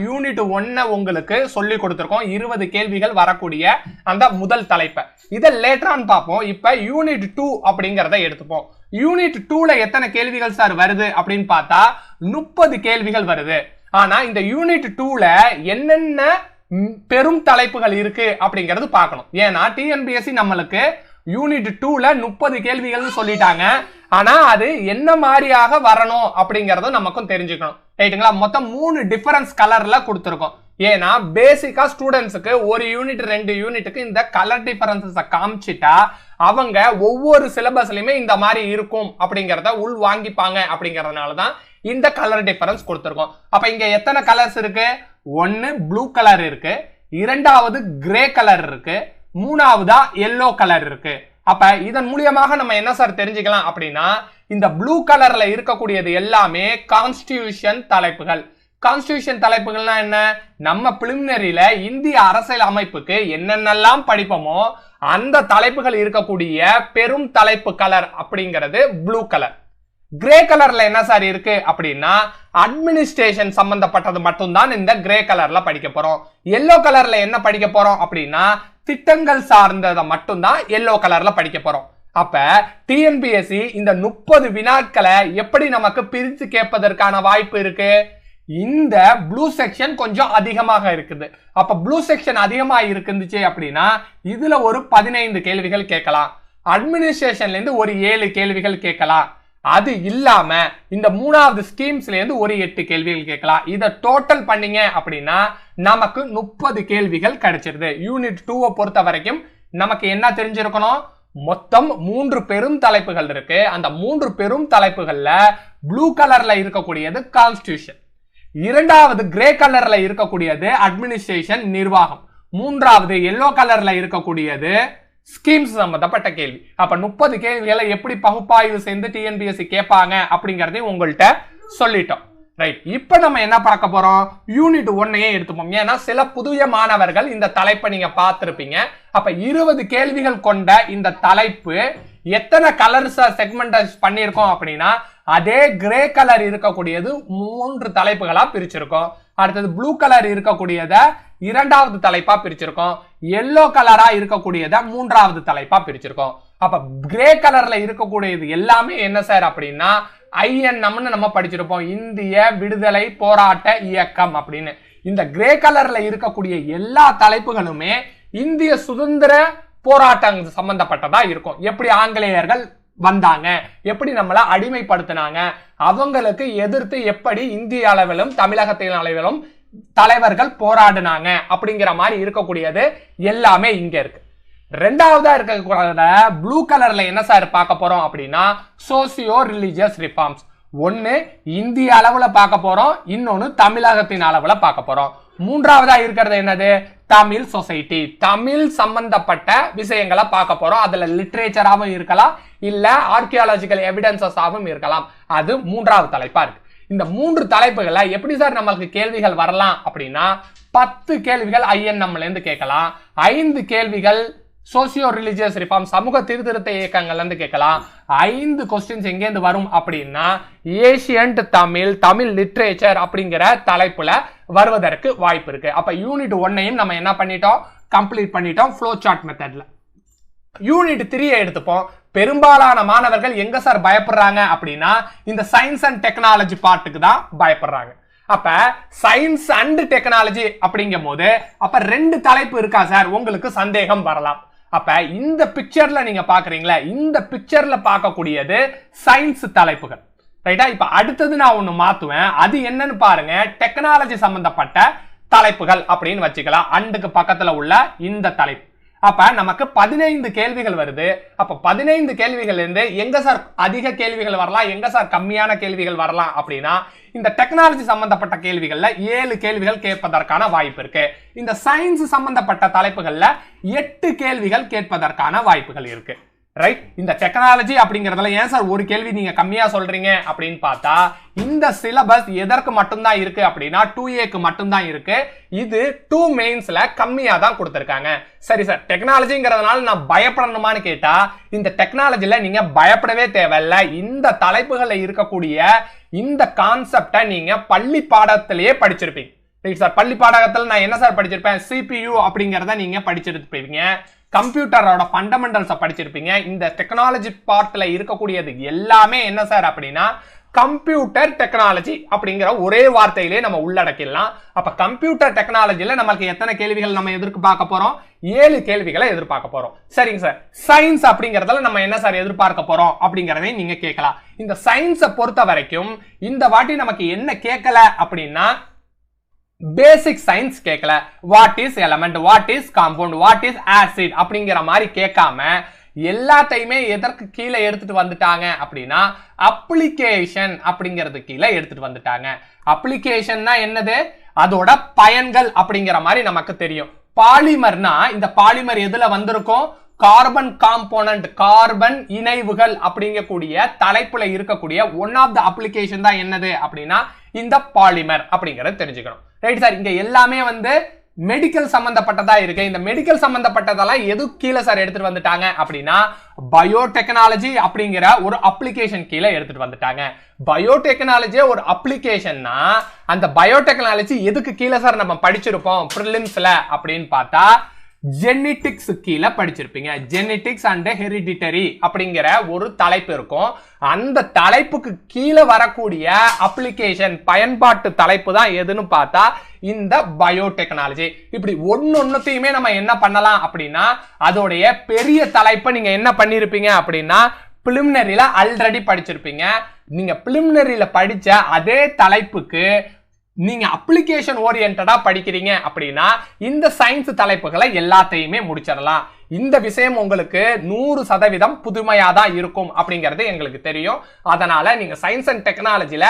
Unit 1 உங்களுக்கு சொல்லி கொடுத்திருக்கோம் 20 கேள்விகள் வரக்கூடிய அந்த முதல் தலைப்பை. இதை லேட்டர் ஆன் பார்ப்போம். இப்ப யூனிட் 2 அப்படிங்கறத எடுத்துப்போம். யூனிட் 2ல எத்தனை கேள்விகள் சார் வருது அப்படின்னு பார்த்தா 30 கேள்விகள் வருது. ஆனா இந்த யூனிட் 2ல என்னென்ன பெரும் தலைப்புகள் இருக்கு அப்படிங்கறது பார்க்கணும். ஏன்னா டிஎன்பிஎஸ்சி நம்மளுக்கு யூனிட் 2ல 30 கேள்விகள் சொல்லிட்டாங்க. ஆனா அது என்ன மாதிரியாக வரணும் அப்படிங்கறத நமக்கும் தெரிஞ்சுக்கணும். ரைட்டுங்களா? மொத்தம் 3 டிஃபரன்ஸ் கலர்ல கொடுத்திருக்கோம். ஏன்னா பேசிக்கா ஸ்டூடெண்ட்ஸுக்கு ஒரு யூனிட் 2 யூனிட்டுக்கு இந்த கலர் டிஃபரன்சஸ காமிச்சிட்டா அவங்க ஒவ்வொரு சிலபஸ்லயுமே இந்த மாதிரி இருக்கும் அப்படிங்கறத உள் வாங்கிப்பாங்க. அப்படிங்கறதுனாலதான் இந்த கலர் டிஃபரன்ஸ் கொடுத்திருக்கோம். அப்ப இங்க எத்தனை கலர்ஸ் இருக்கு? 1 ப்ளூ கலர் இருக்கு, 2வது கிரே கலர் இருக்கு, 3வதா எல்லோ கலர் இருக்கு. அப்ப இதன் மூலமாக நம்ம என்ன சார் தெரிஞ்சுக்கலாம் அப்படின்னா இந்த ப்ளூ கலர்ல இருக்கக்கூடியது எல்லாமே கான்ஸ்டிடியூஷன் தலைப்புகள். கான்ஸ்டிடியூஷன் தலைப்புகள்னா என்ன? நம்ம பிலிமினரியில இந்திய அரசியல் அமைப்புக்கு என்னென்னலாம் படிப்போமோ அந்த தலைப்புகள் இருக்கக்கூடிய பெரும் தலைப்பு கலர் அப்படிங்கிறது ப்ளூ கலர். கிரே கலர்ல என்ன சார் இருக்கு அப்படின்னா அட்மினிஸ்ட்ரேஷன் சம்பந்தப்பட்டது மட்டும்தான் இந்த கிரே கலர்ல படிக்க போறோம். எல்லோ கலர்ல என்ன படிக்க போறோம் அப்படின்னா திட்டங்கள் சார்ந்ததை மட்டும்தான் எல்லோ கலர்ல படிக்க போறோம். அப்ப டிஎன்பிஎஸ்சி இந்த 30 வினாக்களை எப்படி நமக்கு பிரித்து கேட்பதற்கான வாய்ப்பு இருக்கு? இந்த ப்ளூ செக்ஷன் கொஞ்சம் அதிகமாக இருக்குது. அப்ப ப்ளூ செக்ஷன் அதிகமா இருக்குந்துச்சு அப்படின்னா இதுல ஒரு 15 கேள்விகள் கேட்கலாம். அட்மினிஸ்ட்ரேஷன்ல இருந்து ஒரு 7 கேள்விகள் கேட்கலாம். அது இல்லாம இந்த 3வது ஸ்கீம்ஸ்ல இருந்து ஒரு 8 கேள்விகள் கேட்கலாம். இதை டோட்டல் பண்ணீங்க அப்படின்னா நமக்கு 30 கேள்விகள் கிடைச்சிருது. யூனிட் 2 பொறுத்த வரைக்கும் நமக்கு என்ன தெரிஞ்சிருக்கணும்? மொத்தம் 3 பெரும் தலைப்புகள் இருக்கு. அந்த 3 பெரும் தலைப்புகள்ல ப்ளூ கலர்ல இருக்கக்கூடியது கான்ஸ்டிடியூஷன், 2வது கிரே கலர்ல இருக்கக்கூடியது அட்மினிஸ்ட்ரேஷன் நிர்வாகம், 3வது எல்லோ கலர்ல இருக்கக்கூடியது ஸ்கீம்ஸ் சம்பந்தப்பட்ட கேள்வி. அப்ப 30 கேள்விகளை எப்படி பகுப்பாய்வு செய்து டிஎன்பிஎஸ்சி கேட்பாங்க அப்படிங்கறதையும் உங்கள்கிட்ட சொல்லிட்டோம். ரைட், இப்ப நம்ம என்ன பார்க்க போறோம்? யூனிட் 1ஐயே எடுத்துப்போம். ஏன்னா சில புதிய மாணவர்கள் இந்த தலைப்பை நீங்க பார்த்திருப்பீங்க. அப்ப 20 கேள்விகள் கொண்ட இந்த தலைப்பு எத்தனை கலர்ஸ் செக்மெண்ட் பண்ணிருக்கோம் அப்படின்னா அதே கிரே கலர் இருக்கக்கூடியது 3 தலைப்புகளா பிரிச்சிருக்கோம். அடுத்தது ப்ளூ கலர் இருக்கக்கூடியத 2வது தலைப்பா பிரிச்சிருக்கோம். எல்லோ கலரா இருக்கக்கூடியத 3வது தலைப்பா பிரிச்சிருக்கோம். அப்ப கிரே கலர்ல இருக்கக்கூடியது எல்லாமே என்ன சார் அப்படின்னா ஐஎன்எம்னு நம்ம படிச்சிருப்போம், இந்திய விடுதலை போராட்ட இயக்கம் அப்படின்னு. இந்த கிரே கலர்ல இருக்கக்கூடிய எல்லா தலைப்புகளுமே இந்திய சுதந்திர போராட்டம் சம்பந்தப்பட்டதா இருக்கும். எப்படி ஆங்கிலேயர்கள் வந்தாங்க, எப்படி நம்மள அடிமைப்படுத்தினாங்க, அவங்களுக்கு எதிர்த்து எப்படி இந்திய அளவிலும் தமிழகத்தின் அளவிலும் தலைவர்கள் போராடினாங்க அப்படிங்கிற மாதிரி இருக்கக்கூடியது எல்லாமே இங்க இருக்கு. 2வதா இருக்க ப்ளூ கலர்ல என்ன சார் பார்க்க போறோம் அப்படின்னா சோசியோ ரிலிஜியஸ் ரிஃபார்ம்ஸ். ஒன்னு இந்திய அளவுல பார்க்க போறோம், இன்னொன்னு தமிழகத்தின் அளவுல பார்க்க போறோம். 3வதா இருக்கிறது என்னது? தமிழ் சொசைட்டி, தமிழ் சம்பந்தப்பட்ட விஷயங்களை பார்க்க போறோம். அதுல லிட்ரேச்சராகவும் இருக்கலாம், இல்ல ஆர்கியாலஜிக்கல் எவிடன்சஸாகவும் இருக்கலாம். அது 3வது தலைப்பா இருக்கு. இந்த 3 தலைப்புகளை எப்படி சார் நம்மளுக்கு கேள்விகள் வரலாம் அப்படின்னா 10 கேள்விகள் ஐஎன்எம்ல இருந்து கேட்கலாம், 5 கேள்விகள் சோசியோ ரிலிஜியஸ் ரிஃபார்ம் சமூக சீர்திருத்த இயக்கங்கள்ல இருந்து கேட்கலாம். 5 கொஸ்டின்ஸ் எங்க இருந்து வரும் அப்படின்னா ஏசியன்ட் தமிழ், தமிழ் லிட்ரேச்சர் அப்படிங்கிற தலைப்புல வருவதற்கு வாய்ப்பு இருக்கு. அப்ப யூனிட் 1ஐயும் நம்ம என்ன பண்ணிட்டோம்? கம்ப்ளீட் பண்ணிட்டோம் ஃப்ளோ சார்ட் மெத்தட்ல. யூனிட் 3 எடுத்துப்போம். பெரும்பாலான மாணவர்கள் எங்க சார் பயப்படுறாங்க அப்படின்னா இந்த சயின்ஸ் அண்ட் டெக்னாலஜி பார்ட்டுக்கு தான் பயப்படுறாங்க. அப்ப சயின்ஸ் அண்ட் டெக்னாலஜி அப்படிங்கும் போது அப்ப 2 தலைப்பு இருக்கா சார்? உங்களுக்கு சந்தேகம் வரலாம். அப்ப இந்த பிக்சர்ல நீங்க பாக்குறீங்களா, இந்த பிக்சர்ல பார்க்கக்கூடியது சயின்ஸ் தலைப்புகள். ரைட்டா? இப்ப அடுத்தது நான் ஒண்ணு மாத்துவேன். அது என்னன்னு பாருங்க, டெக்னாலஜி சம்பந்தப்பட்ட தலைப்புகள் அப்படின்னு வச்சுக்கலாம். அண்டுக்கு பக்கத்துல உள்ள இந்த தலைப்பு. அப்ப நமக்கு 15 கேள்விகள் வருது. அப்ப 15 கேள்விகள் இருந்து எங்க சார் அதிக கேள்விகள் வரலாம், எங்க சார் கம்மியான கேள்விகள் வரலாம் அப்படின்னா இந்த டெக்னாலஜி சம்பந்தப்பட்ட கேள்விகள்ல 7 கேள்விகள் கேட்பதற்கான வாய்ப்பு இருக்கு. இந்த சயின்ஸ் சம்பந்தப்பட்ட தலைப்புகள்ல 8 கேள்விகள் கேட்பதற்கான வாய்ப்புகள் இருக்கு. ரைட்? இந்த டெக்னாலஜி அப்படிங்கறதுல ஏன் சார் ஒரு கேள்வி நீங்க கம்மியா சொல்றீங்க அப்படின்னு பார்த்தா இந்த சிலபஸ் எதற்கு மட்டும்தான் இருக்கு அப்படின்னா 2Aக்கு மட்டும்தான் இருக்கு. இது 2 மெயின்ஸ்ல கம்மியா தான் கொடுத்திருக்காங்க. சரி சார், டெக்னாலஜிங்கிறதுனால நான் பயப்படணுமான்னு கேட்டா இந்த டெக்னாலஜில நீங்க பயப்படவே தேவையில்ல. இந்த தலைப்புகள்ல இருக்கக்கூடிய இந்த கான்செப்டை நீங்க பள்ளி பாடத்திலேயே படிச்சிருப்பீங்க. ரைட் சார், பள்ளி பாடகத்தில் நான் என்ன சார் படிச்சிருப்பேன், CPU அப்படிங்கறத நீங்க படிச்சிருப்பீங்க, கம்ப்யூட்டரோட ஃபண்டமெண்டல்ஸை படிச்சிருப்பீங்க. இந்த டெக்னாலஜி பார்ட்ல இருக்கக்கூடியது எல்லாமே என்ன சார் அப்படின்னா கம்ப்யூட்டர் டெக்னாலஜி அப்படிங்கிற ஒரே வார்த்தையிலே நம்ம உள்ளடக்கிடலாம். அப்ப கம்ப்யூட்டர் டெக்னாலஜில நமக்கு எத்தனை கேள்விகள் நம்ம எதிர்பார்க்க போறோம், 7 கேள்விகளை எதிர்பார்க்க போறோம். சரிங்க சார், சயின்ஸ் அப்படிங்கறதுல நம்ம என்ன சார் எதிர்பார்க்க போறோம் அப்படிங்கறதையும் நீங்க கேட்கலாம். இந்த சயின்ஸை பொறுத்த வரைக்கும் இந்த வாட்டி நமக்கு என்ன கேட்கல அப்படின்னா பேசிக் சயின்ஸ் கேட்கல. What is element, what is compound, what is acid அப்படிங்கிற மாதிரி கேட்காம எல்லாத்தையுமே எதற்கு கீழே எடுத்துட்டு வந்துட்டாங்க அப்படின்னா அப்ளிகேஷன் அப்படிங்கிறது கீழே எடுத்துட்டு வந்துட்டாங்க. அப்ளிகேஷன்னா என்னது, அதோட பயன்கள் அப்படிங்கிற மாதிரி நமக்கு தெரியும். பாலிமர்னா இந்த பாலிமர் எதுல வந்திருக்கும், கார்பன் காம்போனன்ட், கார்பன் இணைவுகள் அப்படிங்கக்கூடிய தலைப்புல இருக்கக்கூடிய ஒன் ஆஃப் த அப்ளிகேஷன் தான் என்னது அப்படின்னா இந்த பாலிமர் அப்படிங்கறது தெரிஞ்சுக்கணும். ரைட் சார், இங்க எல்லாமே வந்து மெடிக்கல் சம்பந்தப்பட்டதா இருக்கு. இந்த மெடிக்கல் சம்பந்தப்பட்டதெல்லாம் எது கீழே சார் எடுத்துட்டு வந்துட்டாங்க அப்படின்னா பயோடெக்னாலஜி அப்படிங்கிற ஒரு அப்ளிகேஷன் கீழே எடுத்துட்டு வந்துட்டாங்க. பயோடெக்னாலஜி ஒரு அப்ளிகேஷன்னா அந்த பயோடெக்னாலஜி எதுக்கு கீழே சார் நம்ம படிச்சிருப்போம் பிரிலிம்ஸ்ல அப்படின்னு பார்த்தா ஜெனெடிக்ஸ் கீழே படிச்சிருப்பீங்க. ஜெனெடிக்ஸ் அண்ட் ஹெரிடிட்டரி அப்படிங்கிற ஒரு தலைப்பு இருக்கும். அந்த தலைப்புக்கு கீழே வரக்கூடிய அப்ளிகேஷன் பயன்பாட்டு தலைப்பு தான் எதுன்னு பார்த்தா இந்த பயோடெக்னாலஜி. இப்படி ஒன்னொன்னுத்தையுமே நம்ம என்ன பண்ணலாம் அப்படின்னா அதோடைய பெரிய தலைப்பை நீங்க என்ன பண்ணிருப்பீங்க அப்படின்னா பிலிமினரியில ஆல்ரெடி படிச்சிருப்பீங்க. நீங்க பிலிமினரியில படிச்ச அதே தலைப்புக்கு நீங்க அப்ளிகேஷன் ஓரியன்டா படிக்கிறீங்க அப்படின்னா இந்த சயின்ஸ் தலைப்புகளை எல்லாத்தையுமே முடிச்சிடலாம். இந்த விஷயம் உங்களுக்கு 100% புதுமையா தான் இருக்கும் அப்படிங்கிறது எங்களுக்கு தெரியும். அதனால நீங்க சயின்ஸ் அண்ட் டெக்னாலஜில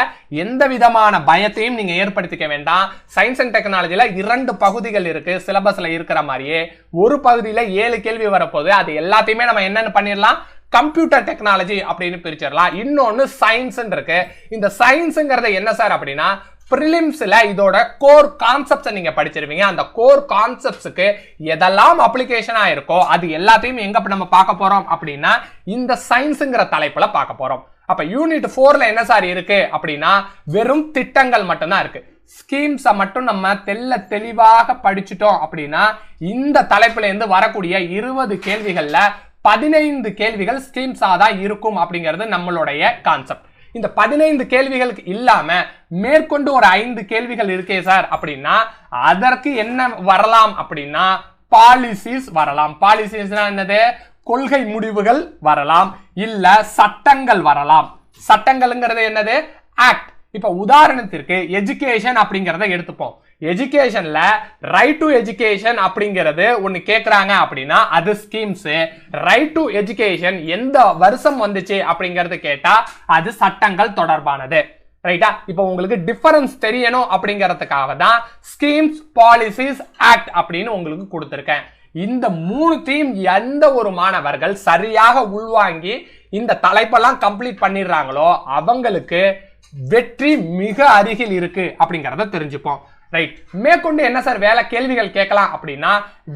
எந்த விதமான பயத்தையும் நீங்க ஏற்படுத்திக்க வேண்டாம். சயின்ஸ் அண்ட் டெக்னாலஜில 2 பகுதிகள் இருக்கு சிலபஸ்ல இருக்கிற மாதிரியே. ஒரு பகுதியில 7 கேள்வி வரப்போகுது. அது எல்லாத்தையுமே நம்ம என்னன்னு பண்ணிடலாம், கம்ப்யூட்டர் டெக்னாலஜி அப்படின்னு பிரிச்சிடலாம். இன்னொன்னு சயின்ஸ் இருக்கு. இந்த சயின்ஸ்ங்கிறது என்ன சார் அப்படின்னா பிரிலிம்ஸ்ல இதோட கோர் கான்செப்ட்ஸ் நீங்க படிச்சிருவீங்க. அந்த கோர் கான்செப்ட்ஸ்க்கு எதெல்லாம் அப்ளிகேஷனா இருக்கோ அது எல்லாத்தையும் எங்க நம்ம பார்க்க போறோம் அப்படின்னா இந்த சயின்ஸ்ங்கிற தலைப்புல பார்க்க போறோம். அப்ப யூனிட் 4ல என்ன சார் இருக்கு அப்படின்னா வெறும் திட்டங்கள் மட்டும்தான் இருக்கு. ஸ்கீம்ஸை மட்டும் நம்ம தெளிவாக படிச்சுட்டோம் அப்படின்னா இந்த தலைப்புல இருந்து வரக்கூடிய 20 கேள்விகள்ல 15 கேள்விகள் ஸ்கீம்ஸா தான் இருக்கும் அப்படிங்கிறது நம்மளுடைய கான்செப்ட். இந்த 15 கேள்விகளுக்கு இல்லாம மேற்கொண்டு ஒரு 5 கேள்விகள் இருக்கே சார் அப்படின்னா அதற்கு என்ன வரலாம் அப்படின்னா பாலிசிஸ் வரலாம். பாலிசிஸ்னா என்னது, கொள்கை முடிவுகள் வரலாம், இல்ல சட்டங்கள் வரலாம். சட்டங்கள்ங்கிறது என்னது, ஆக்ட். இப்ப உதாரணத்திற்கு எஜுகேஷன் அப்படிங்கறத எடுத்துப்போம். எஜுகேஷன்ல ரைட் டு எஜுகேஷன் அப்படிங்கிறது ஒன்னு கேக்குறாங்க அப்படின்னா அது ஸ்கீம்ஸ். ரைட் டு எஜுகேஷன் எந்த வருஷம் வந்துச்சு அப்படிங்கறது கேட்டா அது சட்டங்கள் தொடர்பானது. ரைட்டா? இப்போ உங்களுக்கு டிஃபரன்ஸ் தெரியணும் அப்படிங்கறதுக்காக தான் ஸ்கீம்ஸ், பாலிசிஸ், ஆக்ட் அப்படின்னு உங்களுக்கு கொடுத்திருக்கேன். இந்த 3 எந்த ஒரு மாணவர்கள் சரியாக உள்வாங்கி இந்த தலைப்பெல்லாம் கம்ப்ளீட் பண்ணிடுறாங்களோ அவங்களுக்கு வெற்றி மிக அருகில் இருக்கு அப்படிங்கறத தெரிஞ்சுப்போம். ரைட், மேற்கொண்டு என்ன சார் வேலை கேள்விகள் கேட்கலாம் அப்படின்னா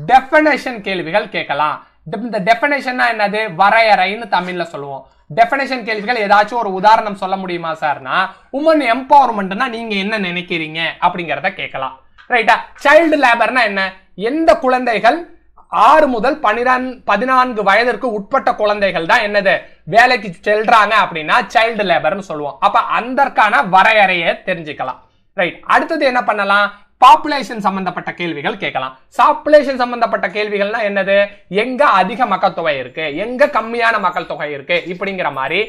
டெஃபினேஷன் கேள்விகள் கேட்கலாம். இந்த டெஃபினேஷன்னா என்னது, வரையறைன்னு தமிழ்ல சொல்லுவோம். டெஃபினேஷன் கேள்விகள் ஏதாச்சும் ஒரு உதாரணம் சொல்ல முடியுமா சார்னா உமன் எம்பவர்மெண்ட்னா நீங்க என்ன நினைக்கிறீங்க அப்படிங்கறத கேட்கலாம். ரைட்டா? சைல்டு லேபர்னா என்ன, எந்த குழந்தைகள் 6 முதல் 14 வயதிற்கு உட்பட்ட குழந்தைகள் தான் என்னது வேலைக்கு செல்றாங்க அப்படின்னா சைல்டு லேபர்னு சொல்லுவோம். அப்ப அதற்கான வரையறையை தெரிஞ்சுக்கலாம். ரைட், அடுத்தது என்ன பண்ணலாம், பாப்புலேஷன் சம்பந்தப்பட்ட கேள்விகள் கேட்கலாம். பாப்புலேஷன் சம்பந்தப்பட்ட கேள்விகள்னா என்னது, எங்க அதிக மக்கள் தொகை இருக்கு, எங்க கம்மியான மக்கள் தொகை இருக்கு இப்படிங்கிற மாதிரி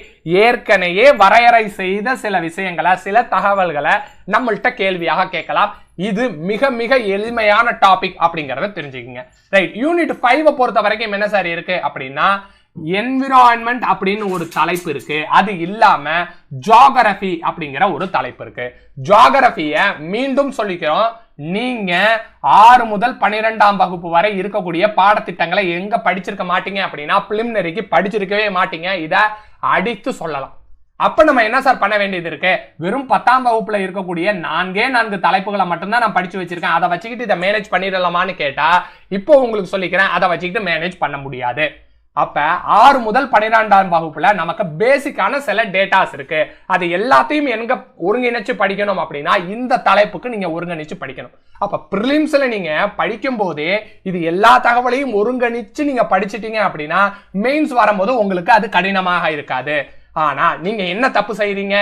ஏற்கனவே வரையறை செய்த சில விஷயங்களை, சில தகவல்களை நம்மள்கிட்ட கேள்வியாக கேட்கலாம். இது மிக மிக எளிமையான டாபிக் அப்படிங்கறத தெரிஞ்சுக்கங்க. ரைட், யூனிட் 5 பொறுத்த வரைக்கும் என்ன சார் இருக்கு அப்படின்னா என்விரான்மெண்ட் அப்படின்னு ஒரு தலைப்பு இருக்கு. அது இல்லாம ஜியோகிராபி அப்படிங்கிற ஒரு தலைப்பு இருக்கு. ஜியோகிராபிய மீண்டும் சொல்லிக்கிறோம், நீங்க 6 முதல் 12ஆம் வகுப்பு வரை இருக்கக்கூடிய பாடத்திட்டங்களை எங்க படிச்சிருக்க மாட்டீங்க அப்படின்னா பிலிமினரிக்கு படிச்சிருக்கவே மாட்டீங்க. இத அடித்து சொல்லலாம். அப்ப நம்ம என்ன சார் பண்ண வேண்டியது இருக்கு, வெறும் 10ஆம் வகுப்புல இருக்கக்கூடிய 4 தலைப்புகளை மட்டும்தான் நான் படிச்சு வச்சிருக்கேன், அதை வச்சுக்கிட்டு இதை மேனேஜ் பண்ணிடலாமான்னு கேட்டா இப்போ உங்களுக்கு சொல்லிக்கிறேன், அதை வச்சுக்கிட்டு மேனேஜ் பண்ண முடியாது. அப்ப 6 முதல் 12ஆம் வகுப்புல நமக்கு பேசிக்கான சில டேட்டாஸ் இருக்கு. அது எல்லாத்தையும் எங்க ஒருங்கிணைச்சு படிக்கணும் அப்படின்னா இந்த தலைப்புக்கு நீங்க ஒருங்கிணைச்சு படிக்கணும். அப்ப பிரிலிம்ஸ்ல நீங்க படிக்கும் போதே இது எல்லா தகவலையும் ஒருங்கிணைச்சு நீங்க படிச்சிட்டீங்க அப்படின்னா மெயின்ஸ் வரும்போது உங்களுக்கு அது கடினமாக இருக்காது. ஆனா நீங்க என்ன தப்பு செய்றீங்க?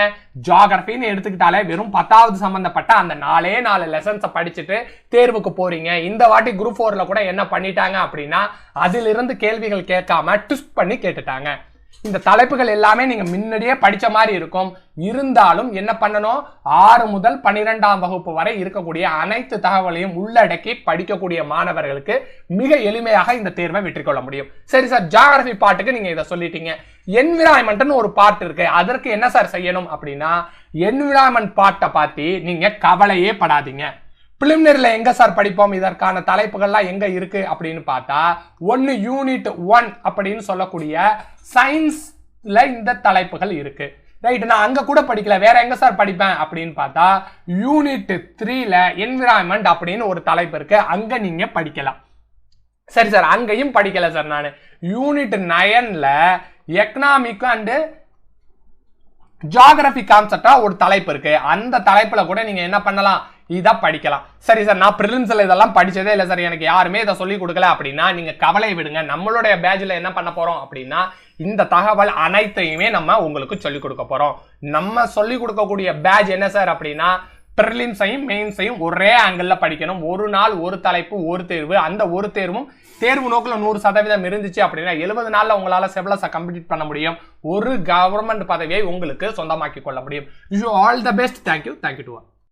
ஜியோகிராஃபின்னு எடுத்துக்கிட்டாலே வெறும் 10வது சம்பந்தப்பட்ட அந்த 4 லெசன்ஸை படிச்சுட்டு தேர்வுக்கு போறீங்க. இந்த வாட்டி குரூப் 4ல கூட என்ன பண்ணிட்டாங்க அப்படின்னா அதிலிருந்து கேள்விகள் கேட்காம ட்விஸ்ட் பண்ணி கேட்டுட்டாங்க. இந்த தலைப்புகள் எல்லாமே நீங்க முன்னாடியே படிச்ச மாதிரி இருக்கும். இருந்தாலும் என்ன பண்ணணும்? 6 முதல் 12ஆம் வகுப்பு வரை இருக்கக்கூடிய அனைத்து தகவலையும் உள்ளடக்கி படிக்கக்கூடிய மாணவர்களுக்கு மிக எளிமையாக இந்த தேர்வை வெற்றி கொள்ள முடியும். சரி சார், ஜியோகிராஃபி பார்ட்டுக்கு நீங்க இதை சொல்லிட்டீங்க. என்விரான்மெண்ட்னு ஒரு பார்ட் இருக்கு, அதற்கு என்ன சார் செய்யணும் அப்படின்னா என்விரான்மெண்ட் பார்ட்டை பார்த்து நீங்க கவலையே படாதீங்க. பிலிமினரில எங்க சார் படிப்போம்? இதற்கான தலைப்புகள்லாம் எங்க இருக்கு அப்படின்னு பார்த்தா ஒன்னு யூனிட் 1 அப்படின்னு சொல்லக்கூடிய சயின்ஸ்ல இந்த தலைப்புகள் இருக்கு. ரைட், நான் அங்க கூட படிக்கல, வேற எங்க சார் படிப்பேன் அப்படின்னு பார்த்தா யூனிட் 3ல என்விரான்மெண்ட் அப்படின்னு ஒரு தலைப்பு இருக்கு, அங்க நீங்க படிக்கலாம். சரி சார், அங்கேயும் படிக்கல சார் நான். யூனிட் 9ல எக்கனாமிக் அண்ட் ஜியோகிராபி கான்செப்டா ஒரு தலைப்பு இருக்கு, அந்த தலைப்புல கூட நீங்க என்ன பண்ணலாம்? இத படிக்கலாம். சரி சார், நான் பிரிலிம்ஸ்ல இதெல்லாம் படிச்சதே இல்லை சார், எனக்கு யாருமே இதை சொல்லி கொடுக்கல அப்படின்னா நீங்க கவலை விடுங்க. நம்மளுடைய பேட்ச்ல என்ன பண்ண போறோம் அப்படின்னா இந்த தகவல் அனைத்தையுமே நம்ம உங்களுக்கு சொல்லிக் கொடுக்க போறோம். நம்ம சொல்லிக் கொடுக்கக்கூடிய பேட்ச் என்ன சார் அப்படின்னா பிரிலிம்ஸையும் மெயின்ஸையும் ஒரே ஆங்கிள் படிக்கணும். ஒரு நாள் ஒரு தலைப்பு ஒரு தேர்வு, அந்த ஒரு தேர்வும் தேர்வு நோக்கில் 100% இருந்துச்சு அப்படின்னா 70 நாள்ல உங்களால சிலபஸை கம்ப்ளீட் பண்ண முடியும். ஒரு கவர்மெண்ட் பதவியை உங்களுக்கு சொந்தமாக்கி கொள்ள முடியும். You all the best. Thank you to all.